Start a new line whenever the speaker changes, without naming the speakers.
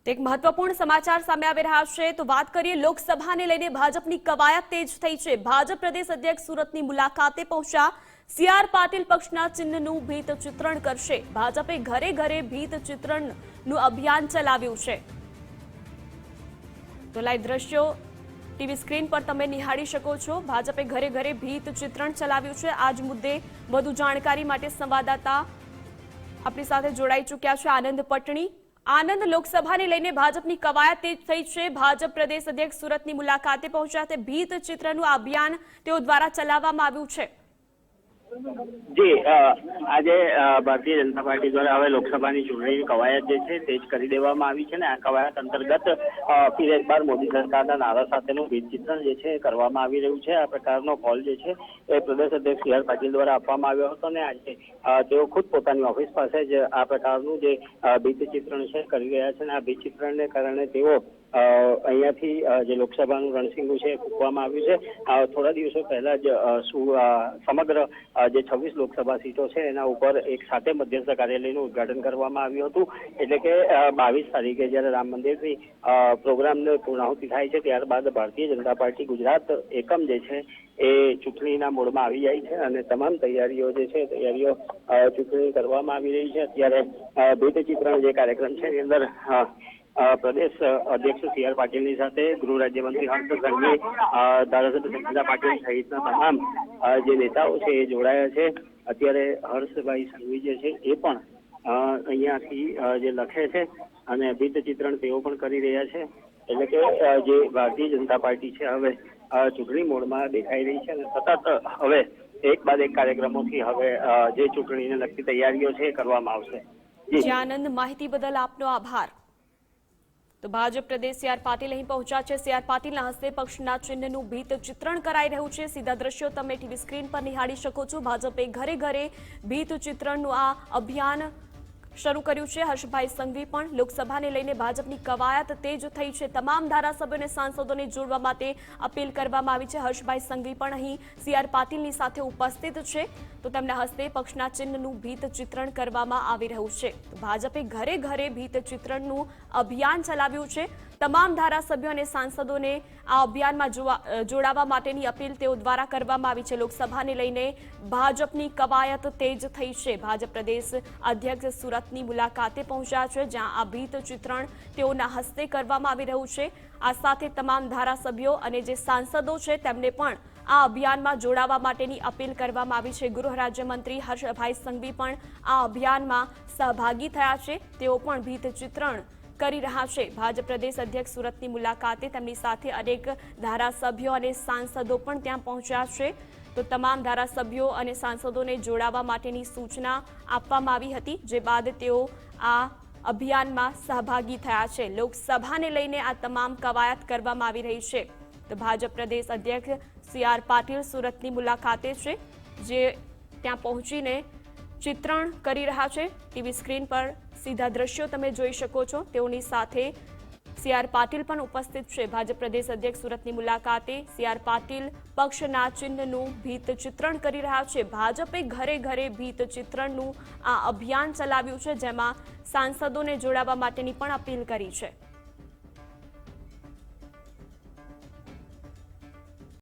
એક મહત્વપૂર્ણ સમાચાર સામે આવી રહ્યા છે તો વાત કરીએ લોકસભાને લઈને ભાજપની કવાયત તેજ થઈ છે। ભાજપ પ્રદેશ અધ્યક્ષ સુરતની મુલાકાતે પહોંચ્યા। સીઆર પાટીલ પક્ષના ચિહ્નનું ભીત ચિત્રણ કરશે। ભાજપે ઘરે ઘરે ભીત ચિત્રણનું અભિયાન ચલાવ્યું છે। તો લાઈવ દ્રશ્યો ટીવી સ્ક્રીન પર તમે નિહાળી શકો છો। ભાજપે ઘરે ઘરે ભીત ચિત્રણ ચલાવ્યું છે। આજ મુદ્દે વધુ જાણકારી માટે સંવાદદાતા આપણી સાથે જોડાઈ ચૂક્યા છે આનંદ પટણી। આનંદ, લોકસભાને લઈને ભાજપની કવાયત તેજ થઈ છે। ભાજપ પ્રદેશ અધ્યક્ષ સુરતની મુલાકાતે પહોંચ્યા છે। ભીત ચિત્રનું અભિયાન તેઓ દ્વારા ચલાવવામાં આવ્યું છે।
જી આજે ભારતીય જનતા પાર્ટી દ્વારા હવે લોકસભાની ચૂંટણીની કવાયત જે છે તેજ કરી દેવામાં આવી છે ને આ કવાયત અંતર્ગત ફિર એક બાર મોદી સરકારના નારા સાથેનું ભીત ચિત્રણ જે છે કરવામાં આવી રહ્યું છે। આ પ્રકારનો કોલ જે છે એ પ્રદેશ અધ્યક્ષ સી આર પાટીલ દ્વારા આપવામાં આવ્યો હતો ને આજે તેઓ ખુદ પોતાની ઓફિસ પાસે જ આ પ્રકારનું જે ભીત ચિત્રણ છે કરી રહ્યા છે ને આ ભીત ચિત્રણને કારણે તેઓ અહીંયાથી જે લોકસભાનું રણસિંગું છે ફૂંકવામાં આવ્યું છે। થોડા દિવસો પહેલા જ સમગ્ર જે 26 લોકસભા સીટો છે એના ઉપર એક સાથે મધ્યસ્થ કાર્યાલયનું ઉદઘાટન કરવામાં આવ્યું હતું। એટલે કે 22 તારીખે જ્યારે રામ મંદિરની પ્રોગ્રામને પૂર્ણાહુતિ થાય છે ત્યારબાદ ભારતીય જનતા પાર્ટી ગુજરાત એકમ જે છે એ ચૂંટણીના મોડમાં આવી જાય છે અને તમામ તૈયારીઓ જે છે ચૂંટણી કરવામાં આવી રહી છે। અત્યારે ભીત ચિત્રણ જે કાર્યક્રમ છે એની અંદર પ્રદેશ અધ્યક્ષ સી આર પાટીલની સાથે ગૃહ રાજ્યમંત્રી હર્ષ સંઘવી, ધારાસભ્ય સંગીતા પાટીલ સહિતના તમામ જે નેતાઓ છે એ જોડાયા છે। અત્યારે હર્ષભાઈ સંઘવી જે છે એ પણ અહીંયાથી જે લખે છે અને ભીત ચિત્રણ તેઓ પણ કરી રહ્યા છે। એટલે કે જે ભારતીય જનતા પાર્ટી છે હવે ચૂંટણી મોડમાં દેખાઈ રહી છે અને સતત હવે એક બાદ એક કાર્યક્રમોથી હવે જે ચૂંટણીને લગતી તૈયારીઓ છે એ કરવામાં આવશે।
આનંદ, માહિતી બદલ આપનો આભાર। તો ભાજપ પ્રદેશ સી આર પાટીલ અહીં પહોંચ્યા છે। સી આર પાટીલના હસ્તે પક્ષના ચિહ્નનું ભીત ચિત્રણ કરાઈ રહ્યું છે। સીધા દ્રશ્યો તમે ટીવી સ્ક્રીન પર નિહાળી શકો છો। ભાજપે ઘરે ઘરે ભીત ચિત્રણનું આ અભિયાન શરૂ કર્યું છે। હર્ષભાઈ સંઘવી પણ લોકસભાને લઈને ભાજપની કવાયત તેજ થઈ છે। તમામ ધારાસભ્યોને સાંસદોને જોડવા માટે અપીલ કરવામાં આવી છે। હર્ષભાઈ સંઘવી પણ અહીં સી આર પાટીલની સાથે ઉપસ્થિત છે તો તેમના હસ્તે પક્ષના ચિહ્નનું ભીત ચિત્રણ કરવામાં આવી રહ્યું છે। ભાજપે ઘરે ઘરે ભીત ચિત્રણનું અભિયાન ચલાવ્યું છે। તમામ ધારાસભ્યો અને સાંસદોને આ અભિયાનમાં જોડાવા માટેની અપીલ તેઓ દ્વારા કરવામાં આવી છે। લોકસભાને લઈને ભાજપની કવાયત તેજ થઈ છે। ભાજપ પ્રદેશ અધ્યક્ષ સુરતની મુલાકાતે પહોંચ્યા છે જ્યાં આ ભીત ચિત્રણ તેઓના હસ્તે કરવામાં આવી રહ્યું છે। આ સાથે તમામ ધારાસભ્યો અને જે સાંસદો છે તેમને પણ આ અભિયાનમાં જોડાવા માટેની અપીલ કરવામાં આવી છે। ગૃહ રાજ્યમંત્રી હર્ષભાઈ સંઘવી પણ આ અભિયાનમાં સહભાગી થયા છે। તેઓ પણ ભીત ચિત્રણ કરી રહ્યા છે। ભાજપ પ્રદેશ અધ્યક્ષ સુરતની મુલાકાતે તેમની સાથે અનેક ધારાસભ્યો અને સાંસદો પણ ત્યાં પહોંચ્યા છે તો તમામ ધારાસભ્યો અને સાંસદોને જોડાવા માટેની સૂચના આપવામાં આવી હતી જે બાદ તેઓ આ અભિયાનમાં સહભાગી થયા છે। લોકસભાને લઈને આ તમામ કવાયત કરવામાં આવી રહી છે તો ભાજપ પ્રદેશ અધ્યક્ષ સી આર પાટીલ સુરતની મુલાકાતે છે જે ત્યાં પહોંચીને ચિત્રણ કરી રહ્યા છે। ટીવી સ્ક્રીન પર સીધા દ્રશ્યો તમે જોઈ શકો છો। તેઓની સાથે સી આર પાટીલ પણ ઉપસ્થિત છે। ભાજપ પ્રદેશ અધ્યક્ષ સુરતની મુલાકાતે સી આર પાટીલ પક્ષના ચિહ્નનું ભીત ચિત્રણ કરી રહ્યા છે। ભાજપે ઘરે ઘરે ભીત ચિત્રણનું આ અભિયાન ચલાવ્યું છે જેમાં સાંસદોને જોડાવા માટેની પણ અપીલ કરી છે।